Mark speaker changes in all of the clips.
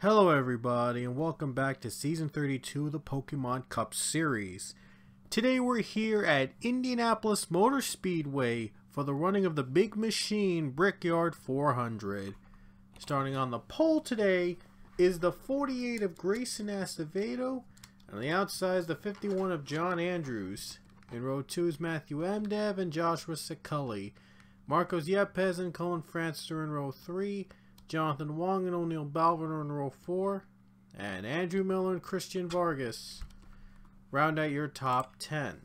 Speaker 1: Hello everybody and welcome back to Season 32 of the Pokemon Cup series. Today we're here at Indianapolis Motor Speedway for the running of the Big Machine Brickyard 400. Starting on the pole today is the 48 of Grayson Acevedo, and on the outside is the 51 of John Andrews. In row 2 is Matthew Emdev and Joshua Siculli. Marcos Yepes and Colin Francis are in row 3. Jonathan Wong and O'Neill Balvin are in row 4. And Andrew Miller and Christian Vargas round out your top 10.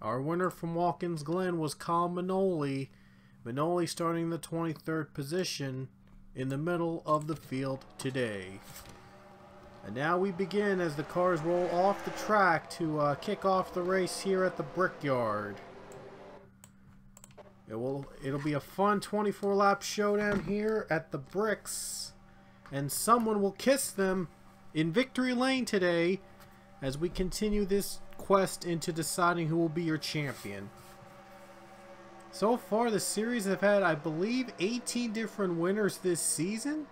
Speaker 1: Our winner from Watkins Glen was Colin Manoli. Manoli starting the 23rd position in the middle of the field today. And now we begin as the cars roll off the track to kick off the race here at the Brickyard. It'll be a fun 24-lap showdown here at the Bricks, and someone will kiss them in Victory Lane today as we continue this quest into deciding who will be your champion. So far the series have had, I believe, 18 different winners this season,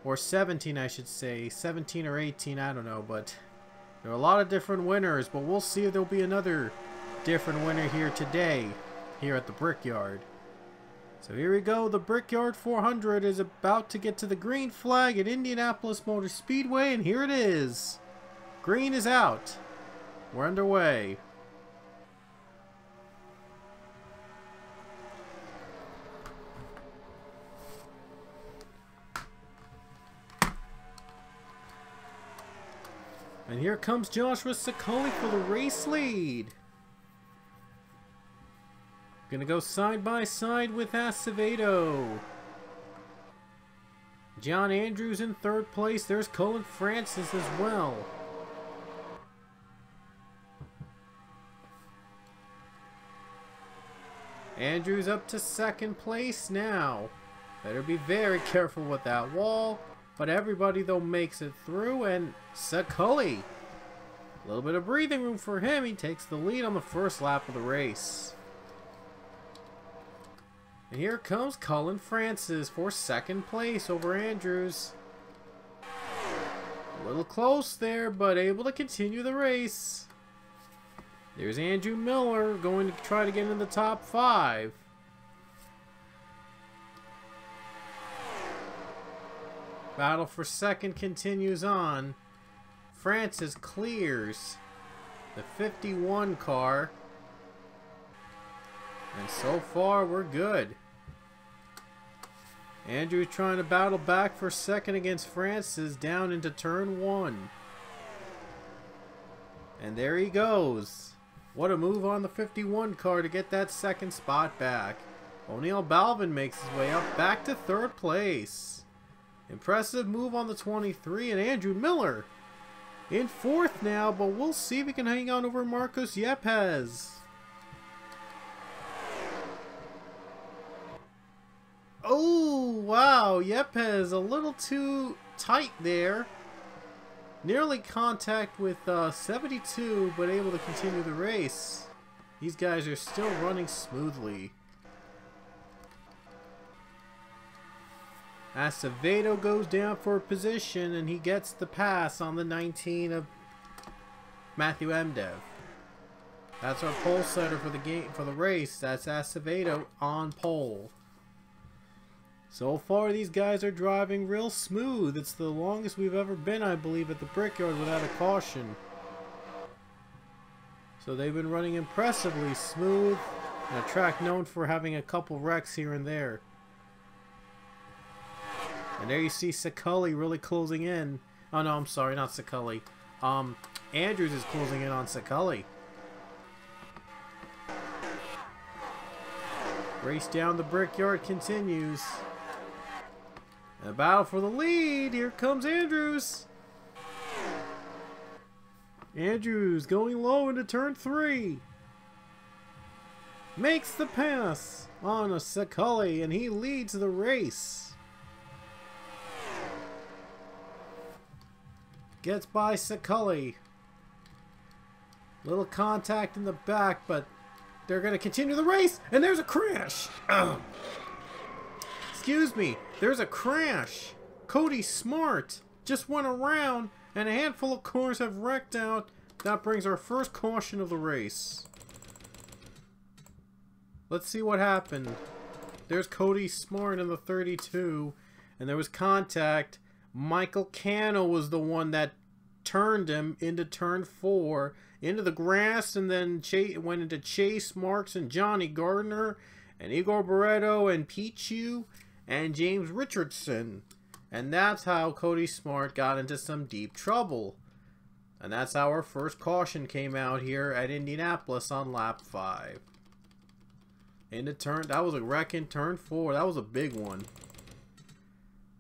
Speaker 1: or 17 I should say, 17 or 18, I don't know, but there are a lot of different winners, but we'll see if there'll be another different winner here today here at the Brickyard. So here we go, the Brickyard 400 is about to get to the green flag at Indianapolis Motor Speedway, and here it is. Green is out. We're underway. And here comes Joshua Siculli for the race lead. Gonna go side by side with Acevedo. John Andrews in third place. There's Colin Francis as well. Andrews up to second place now. Better be very careful with that wall. But everybody though makes it through, and Siculli, a little bit of breathing room for him. He takes the lead on the first lap of the race. And here comes Colin Francis for second place over Andrews. A little close there, but able to continue the race. There's Andrew Miller going to try to get in the top 5. Battle for second continues on. Francis clears the 51 car. And so far we're good. Andrew trying to battle back for second against Francis down into turn 1. And there he goes. What a move on the 51 car to get that second spot back. O'Neill Balvin makes his way up back to third place. Impressive move on the 23, and Andrew Miller in fourth now, but we'll see if he can hang on over Marcos Yepes. Oh, wow, Yepes a little too tight there. Nearly contact with 72, but able to continue the race. These guys are still running smoothly. Acevedo goes down for a position, and he gets the pass on the 19 of Matthew Emdev. That's our pole setter for the game, for the race. That's Acevedo on pole. So far, these guys are driving real smooth. It's the longest we've ever been, I believe, at the Brickyard without a caution. So they've been running impressively smooth, and a track known for having a couple wrecks here and there. And there you see Siculli really closing in. Oh no, I'm sorry, not Siculli. Andrews is closing in on Siculli. Race down the Brickyard continues. And a battle for the lead. Here comes Andrews. Andrews going low into turn 3. Makes the pass on a Siculli, and he leads the race. Gets by Siculli. Little contact in the back, but they're going to continue the race. And there's a crash. Excuse me. There's a crash. Cody Smart just went around, and a handful of cars have wrecked out. That brings our first caution of the race. Let's see what happened. There's Cody Smart in the 32, and there was contact. Michael Cano was the one that turned him into turn 4, into the grass, and then went into Chase Marks and Johnny Gardner, and Igor Barreto, and Pichu, and James Richardson. And that's how Cody Smart got into some deep trouble. And that's how our first caution came out here at Indianapolis on lap 5. That was a wreck in turn 4. That was a big one.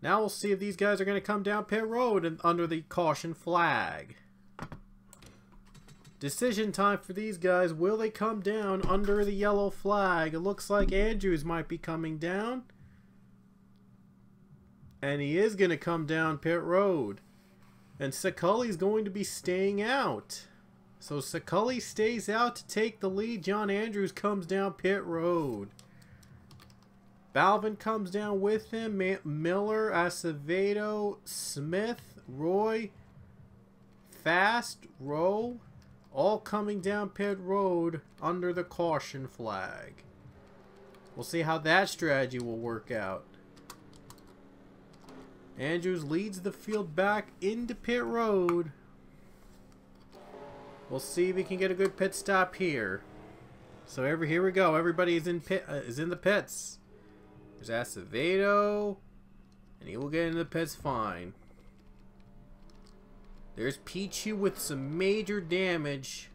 Speaker 1: Now we'll see if these guys are going to come down pit road and under the caution flag. Decision time for these guys. Will they come down under the yellow flag? It looks like Andrews might be coming down. And he is going to come down pit road. And Saculli's going to be staying out. So Saculli stays out to take the lead. John Andrews comes down pit road. Balvin comes down with him. Miller, Acevedo, Smith, Roy, Fast, Rowe, all coming down pit road under the caution flag. We'll see how that strategy will work out. Andrews leads the field back into pit road. We'll see if he can get a good pit stop here. So here we go. Everybody is in the pits. There's Acevedo, and he will get into the pits fine. There's Pichu with some major damage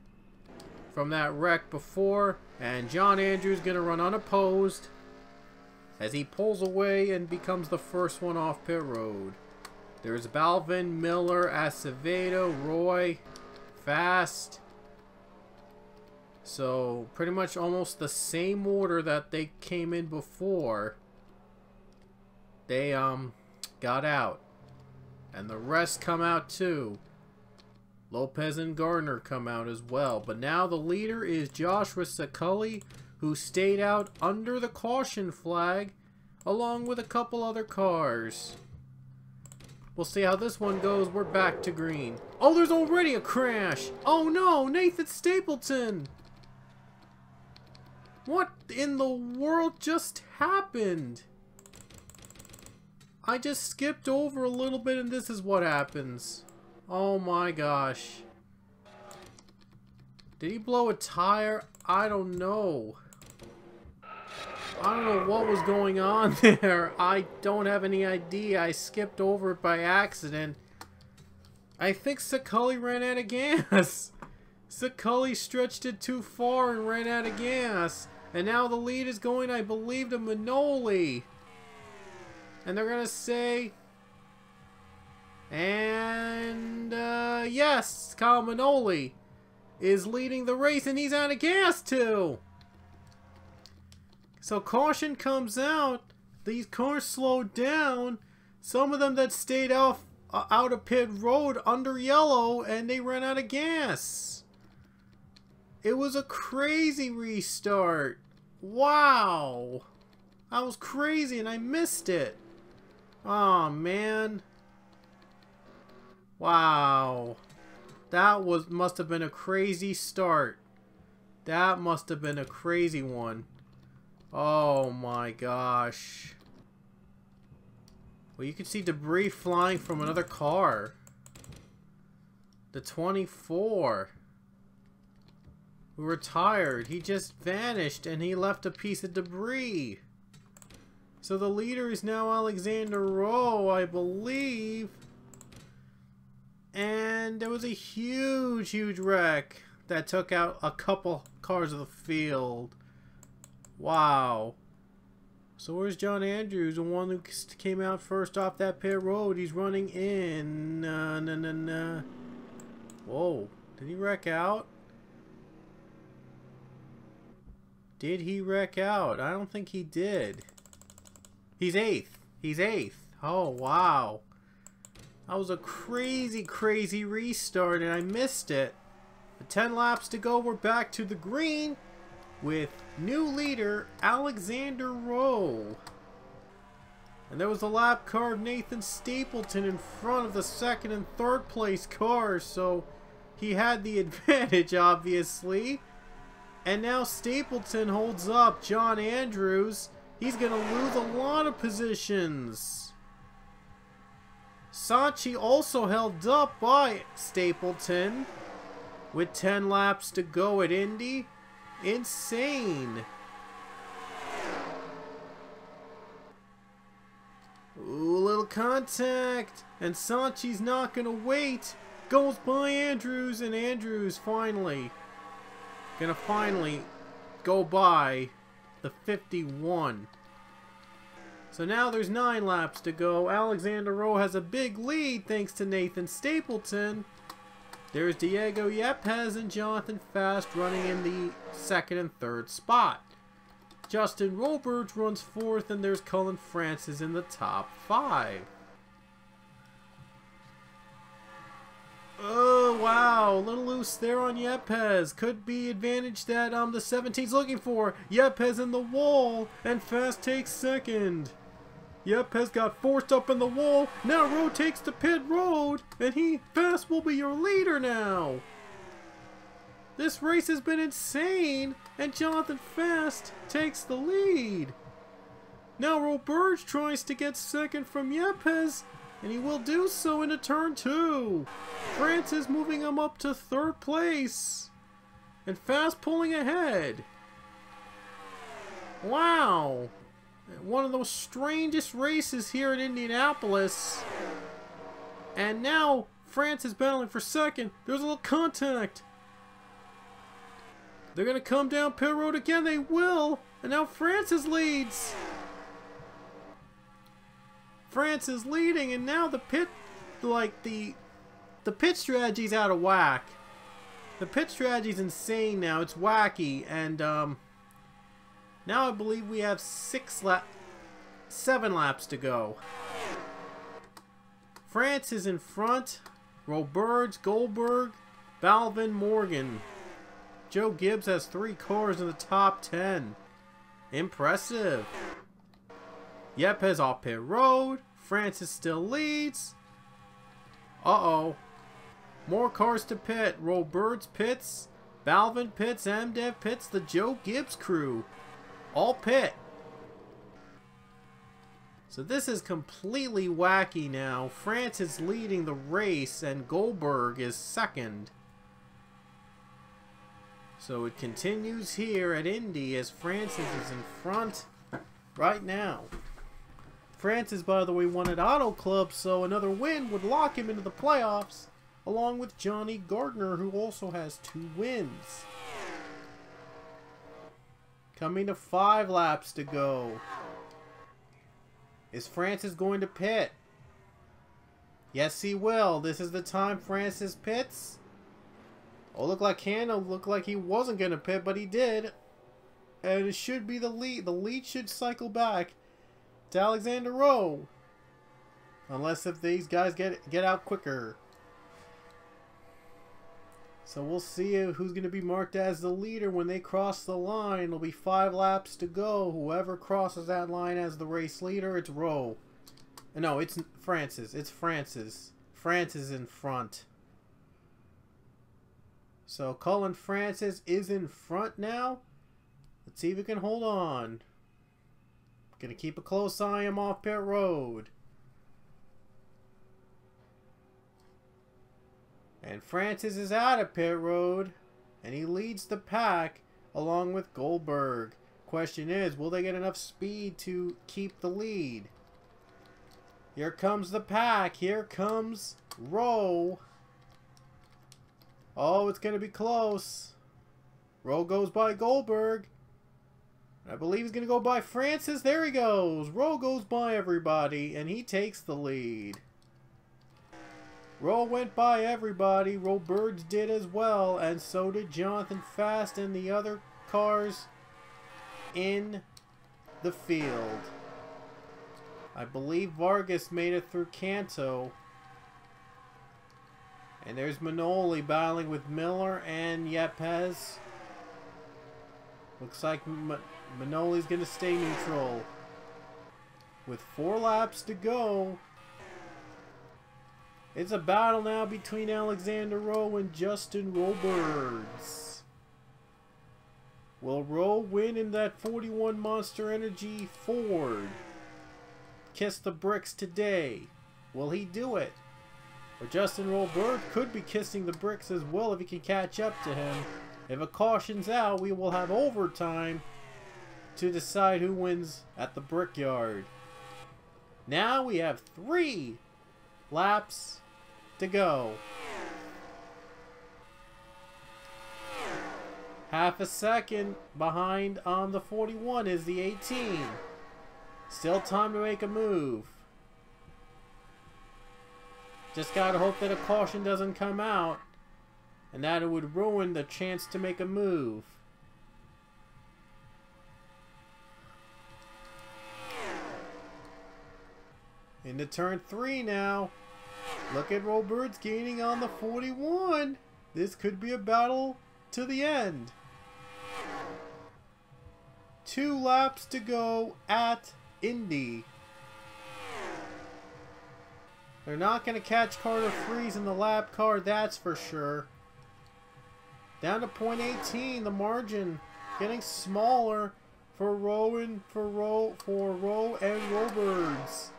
Speaker 1: from that wreck before, and John Andrews going to run unopposed as he pulls away and becomes the first one off pit road. There's Balvin, Miller, Acevedo, Roy, Fast. So pretty much almost the same order that they came in before. They got out, and the rest come out too. Lopez and Gardner come out as well. But now the leader is Joshua Saculli, who stayed out under the caution flag along with a couple other cars. We'll see how this one goes. We're back to green. Oh, there's already a crash. Oh no, Nathan Stapleton. What in the world just happened? I just skipped over a little bit and this is what happens. Oh my gosh. Did he blow a tire? I don't know. I don't know what was going on there. I don't have any idea. I skipped over it by accident. I think Saculli ran out of gas. Saculli stretched it too far and ran out of gas. And now the lead is going, I believe, to Manoli. And they're going to say... And, yes, Kyle Manoli is leading the race, and he's out of gas, too. So caution comes out. These cars slowed down. Some of them that stayed out of pit road under yellow, and they ran out of gas. It was a crazy restart. Wow. That was crazy, and I missed it. Oh, man. Wow. That must have been a crazy start. That must have been a crazy one. Oh my gosh. Well, you can see debris flying from another car. The 24. Who retired. He just vanished and he left a piece of debris. So the leader is now Alexander Rowe, I believe. And there was a huge, huge wreck that took out a couple cars of the field. Wow. So where's John Andrews, the one who came out first off that pit road? He's running in. Whoa. Did he wreck out? Did he wreck out? I don't think he did. He's 8th. He's 8th. Oh, wow. That was a crazy, crazy restart, and I missed it. With 10 laps to go, we're back to the green with new leader, Alexander Rowe. And there was the lap car of Nathan Stapleton in front of the second and third place cars, so he had the advantage, obviously. And now Stapleton holds up John Andrews. He's going to lose a lot of positions. Sachi also held up by Stapleton with 10 laps to go at Indy. Insane. Ooh, a little contact. And Sachi's not going to wait. Goes by Andrews, and Andrews finally go by the 51. So now there's 9 laps to go. Alexander Rowe has a big lead thanks to Nathan Stapleton. There's Diego Yepes and Jonathan Fast running in the second and third spot. Justin Roberts runs fourth, and there's Cullen Francis in the top 5. Oh, wow. A little loose there on Yepes. Could be advantage that the 17's looking for. Yepes in the wall, and Fast takes second. Yepes got forced up in the wall. Now Rowe takes the pit road, and Fast will be your leader now. This race has been insane, and Jonathan Fast takes the lead. Now Roberts tries to get second from Yepes, and he will do so into turn 2. Francis moving him up to third place, and Fast pulling ahead. Wow. One of those strangest races here in Indianapolis. And now Francis battling for second. There's a little contact. They're going to come down pit road again. They will. And now Francis leads. Francis leading, and now the pit strategy's out of whack. The pit strategy's insane now. It's wacky, and now I believe we have 7 laps to go. France is in front. Roberts, Goldberg, Balvin, Morgan. Joe Gibbs has 3 cars in the top 10. Impressive. Yepes off pit road. Francis still leads. Uh-oh. More cars to pit. Roberts pits. Balvin pits. MDev pits. The Joe Gibbs crew. All pit. So this is completely wacky now. France is leading the race, and Goldberg is second. So it continues here at Indy as Francis is in front right now. Francis, by the way, won at Auto Club, so another win would lock him into the playoffs, along with Johnny Gardner, who also has 2 wins. Coming to 5 laps to go. Is Francis going to pit? Yes, he will. This is the time Francis pits. Oh, looked like he wasn't going to pit, but he did. And it should be the lead. The lead should cycle back to Alexander Rowe. Unless if these guys get out quicker. So we'll see who's going to be marked as the leader when they cross the line. It'll be 5 laps to go. Whoever crosses that line as the race leader, it's Rowe. No, it's Francis. It's Francis. Francis in front. So Cullen Francis is in front now. Let's see if he can hold on. Gonna keep a close eye on him off pit road. And Francis is out of pit road, and he leads the pack along with Goldberg. Question is, will they get enough speed to keep the lead? Here comes the pack. Here comes Rowe. Oh, it's going to be close. Rowe goes by Goldberg. I believe he's going to go by Francis. There he goes. Rowe goes by everybody, and he takes the lead. Rowe went by everybody. Roberts did as well, and so did Jonathan Fast and the other cars in the field. I believe Vargas made it through Canto. And there's Manoli battling with Miller and Yepes. Looks like Manoli's going to stay neutral. with 4 laps to go. It's a battle now between Alexander Rowe and Justin Roberts. Will Rowe win in that 41 Monster Energy Ford? Kiss the bricks today. Will he do it? Or Justin Roberts could be kissing the bricks as well if he can catch up to him. If a caution's out, we will have overtime to decide who wins at the Brickyard. Now we have 3 laps to go. Half a second behind on the 41 is the 18. Still time to make a move. Just gotta hope that a caution doesn't come out and that it would ruin the chance to make a move. Into turn 3 now. Look at Roberts gaining on the 41. This could be a battle to the end. 2 laps to go at Indy. They're not going to catch Carter Freeze in the lap car, that's for sure. Down to .18, the margin getting smaller for Rowe and Roberts.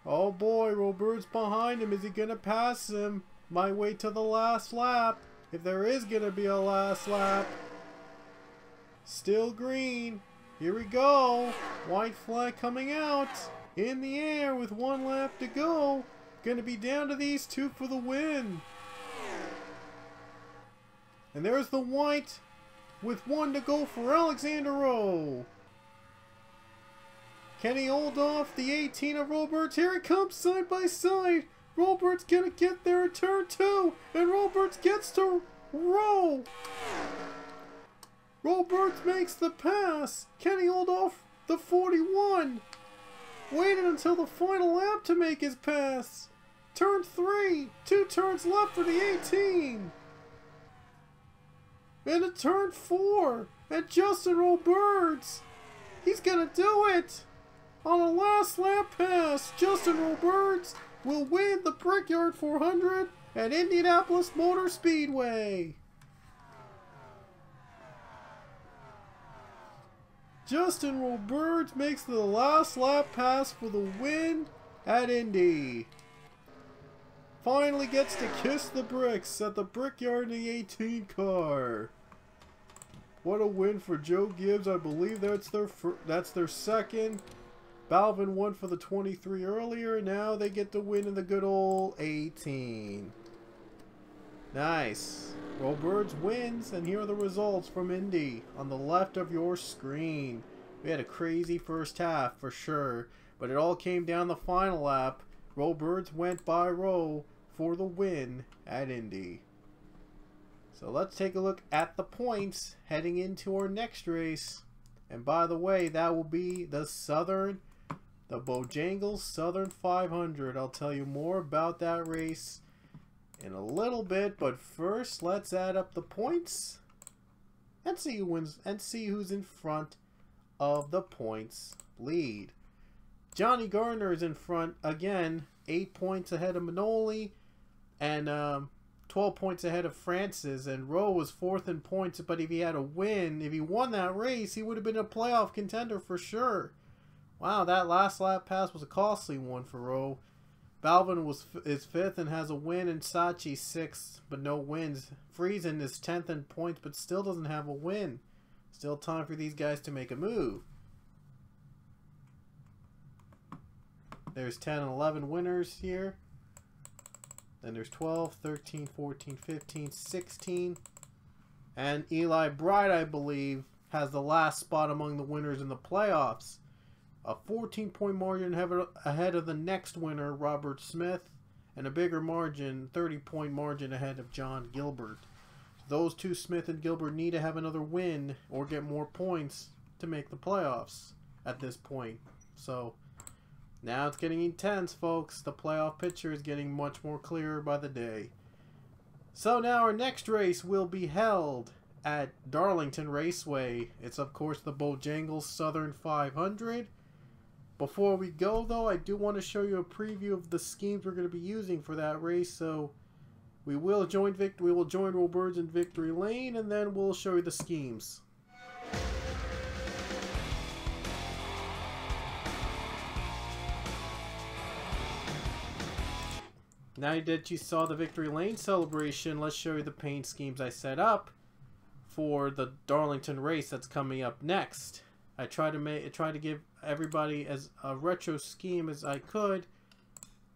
Speaker 1: Oh boy, Roberts behind him. Is he going to pass him? Might wait till the last lap. If there is going to be a last lap. Still green. Here we go. White flag coming out. In the air with 1 lap to go. Going to be down to these 2 for the win. And there's the white with 1 to go for Alexander Rowe. Can he hold off the 18 of Roberts? Here it comes side by side. Roberts gonna get there in turn 2. And Roberts gets to Rowe. Roberts makes the pass. Can he hold off the 41? Waited until the final lap to make his pass. Turn 3. 2 turns left for the 18. Into turn 4. And Justin Roberts. He's gonna do it. On a last lap pass, Justin Roberts will win the Brickyard 400 at Indianapolis Motor Speedway. Justin Roberts makes the last lap pass for the win at Indy. Finally gets to kiss the bricks at the Brickyard in the 18 car. What a win for Joe Gibbs. I believe that's their second. Balvin won for the 23 earlier. Now they get to win in the good old 18. Nice. Roberts wins, and here are the results from Indy on the left of your screen. We had a crazy first half for sure, but it all came down the final lap. Roberts went by Rowe for the win at Indy. So let's take a look at the points heading into our next race. And by the way, that will be the Bojangles Southern 500. I'll tell you more about that race in a little bit, but first let's add up the points and see who wins and see who's in front of the points lead. Johnny Gardner is in front again, 8 points ahead of Manoli and 12 points ahead of Francis, and Rowe was 4th in points, but if he had a win, if he won that race, he would have been a playoff contender for sure. Wow, that last lap pass was a costly one for Rowe. Balvin is 5th and has a win, and Sachi 6th, but no wins. Friesen is 10th in points, but still doesn't have a win. Still time for these guys to make a move. There's 10 and 11 winners here. Then there's 12, 13, 14, 15, 16. And Eli Bright, I believe, has the last spot among the winners in the playoffs. A 14-point margin ahead of the next winner, Robert Smith, and a bigger margin, 30-point margin ahead of John Gilbert. Those two, Smith and Gilbert, need to have another win or get more points to make the playoffs at this point. So now it's getting intense, folks. The playoff picture is getting much more clearer by the day. So now our next race will be held at Darlington Raceway. It's, of course, the Bojangles Southern 500. Before we go, though, I do want to show you a preview of the schemes we're going to be using for that race. So we will join Roberts in victory lane, and then we'll show you the schemes. Now that you saw the victory lane celebration, let's show you the paint schemes I set up for the Darlington race that's coming up next. I tried to give everybody as a retro scheme as I could.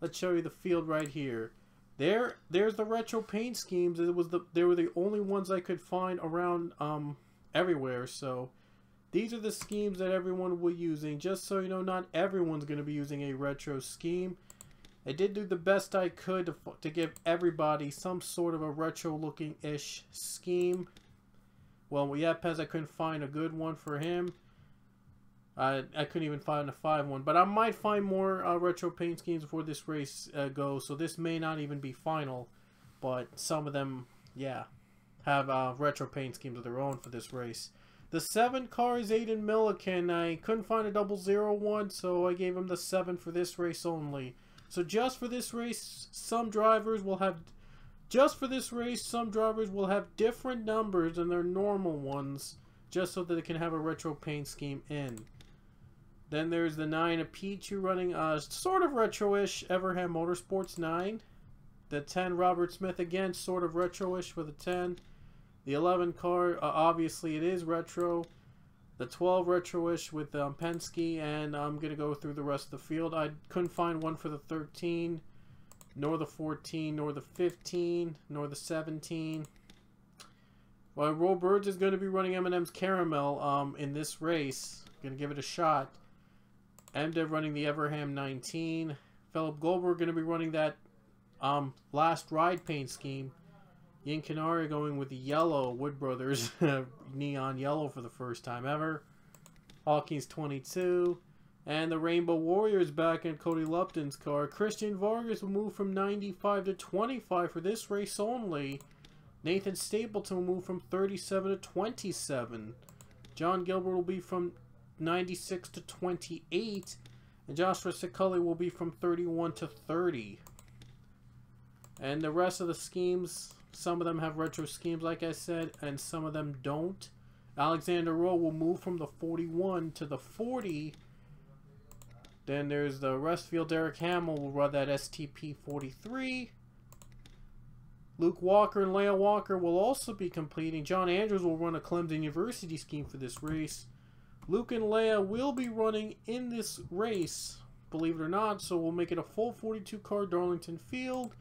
Speaker 1: Let's show you the field right here. There's the retro paint schemes. They were the only ones I could find around everywhere. So these are the schemes that everyone will be using. Just so you know, not everyone's going to be using a retro scheme. I did do the best I could to give everybody some sort of a retro-looking-ish scheme. Well, yeah, Pez, I couldn't find a good one for him. I couldn't even find a 5-1, but I might find more retro paint schemes before this race goes. So this may not even be final, but some of them, yeah, have retro paint schemes of their own for this race. The 7 car is Aiden Milliken. I couldn't find a 001, so I gave him the 7 for this race only. So just for this race, some drivers will have different numbers than their normal ones, just so that they can have a retro paint scheme in. Then there's the 9 of Pichu running sort of retro-ish Everham Motorsports 9. The 10 Robert Smith, again, sort of retro-ish for the 10. The 11 car, obviously it is retro. The 12 retro-ish with Penske, and I'm going to go through the rest of the field. I couldn't find one for the 13, nor the 14, nor the 15, nor the 17. Well, Roberts is going to be running M&M's Caramel in this race. Going to give it a shot. MDev running the Everham 19. Philip Goldberg going to be running that last ride paint scheme. Yin Canary going with the yellow Wood Brothers neon yellow for the first time ever. Hawkins 22. And the Rainbow Warriors back in Cody Lupton's car. Christian Vargas will move from 95 to 25 for this race only. Nathan Stapleton will move from 37 to 27. John Gilbert will be from 96 to 28. And Joshua Siculli will be from 31 to 30. And the rest of the schemes, some of them have retro schemes, like I said, and some of them don't. Alexander Rowe will move from the 41 to the 40. Then there's the Restfield. Derek Hamill will run that STP 43. Luke Walker and Leia Walker will also be completing. John Andrews will run a Clemson University scheme for this race. Luke and Leia will be running in this race, believe it or not, so we'll make it a full 42 car Darlington field.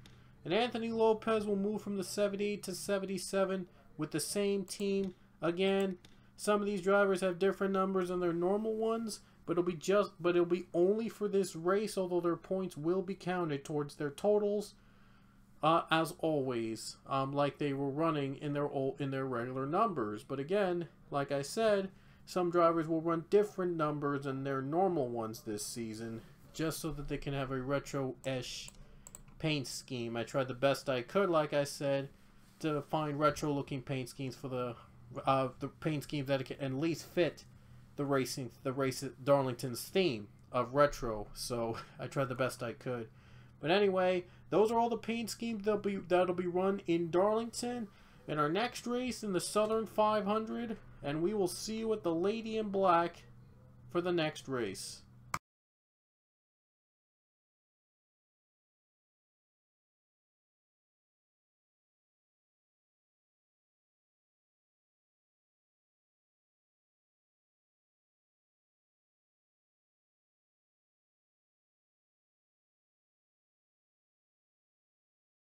Speaker 1: And Anthony Lopez will move from the 78 to 77 with the same team. Again, some of these drivers have different numbers than their normal ones, but it'll be only for this race, although their points will be counted towards their totals, as always, like they were running in their regular numbers. But again, like I said, some drivers will run different numbers than their normal ones this season, just so that they can have a retro-ish paint scheme. I tried the best I could, like I said, to find retro-looking paint schemes for the paint schemes that can at least fit the race Darlington's theme of retro. So I tried the best I could. But anyway, those are all the paint schemes that'll be run in Darlington in our next race in the Southern 500, and we will see you at the Lady in Black for the next race.